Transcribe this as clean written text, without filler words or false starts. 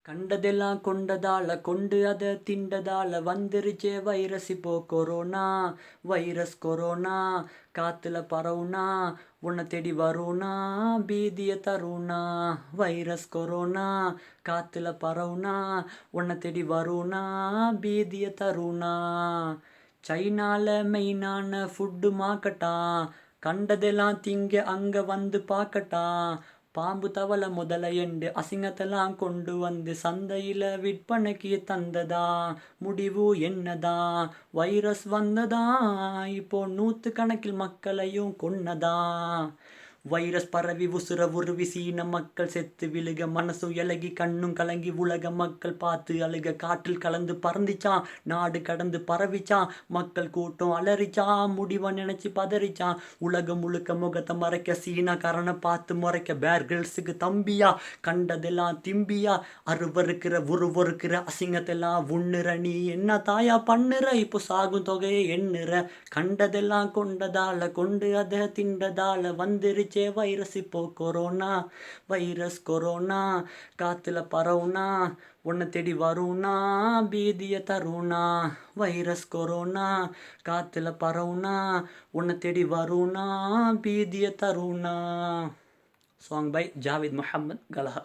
கண்டதெல்லாம் கொண்டதால கொண்டு அதை திண்டதால வந்துருச்சே வைரஸ் இப்போ கொரோனா. வைரஸ் கொரோனா காத்துல பரவுனா உன்னை தேடி வருணா பீதிய தருணா. வைரஸ் கொரோனா காத்துல பரவுனா உன்னை தேடி வருணா பீதிய தருணா. சைனால மெயினான ஃபுட்டு மார்க்கெட்டாம், கண்டதெல்லாம் திங்க அங்க வந்து பார்க்கட்டாம். பாம்பு தவளை முதல எண்டு அசிங்கத்தெல்லாம் கொண்டு வந்து சந்தையில விற்பனைக்கு தந்ததா. முடிவு என்னதான், வைரஸ் வந்ததா, இப்போ 100 கணக்கில் மக்களையும் கொன்னதா. வைரஸ் பரவி உசுர உருவி சீன மக்கள் செத்து விழுக, மனசு இலகி கண்ணும் கலங்கி உலக மக்கள் பார்த்து அழுக. காற்றில் கலந்து பறந்துச்சான், நாடு கடந்து பரவிச்சான், மக்கள் கூட்டம் அலறிச்சான், முடிவை நினைச்சு பதறிச்சான். உலகம் முழுக்க முகத்தை மறைக்க சீனாக்காரனை பார்த்து முறைக்க. பேர் கிரில்ஸுக்கு தம்பியா கண்டதெல்லாம் திம்பியா, அருவருக்கிற உருவருக்கிற அசிங்கத்தெல்லாம் உண்ணுற. நீ என்ன தாயா பண்ணுற, இப்போ சாகும் தொகையை எண்ணுற. கண்டதெல்லாம் கொண்டதால கொண்டு அதை திண்டதால வந்துருச்சே வைரஸ் இப்போ கொரோனா. வைரஸ் கொரோனா காத்துல பரவுனா உன்னை தேடி வருணா பீதிய தருணா. வைரஸ் கொரோனா காத்துல பரவுனா உன்னை தேடி வருணா பீதிய தருணா. Song by Javid Muhammad Galaha.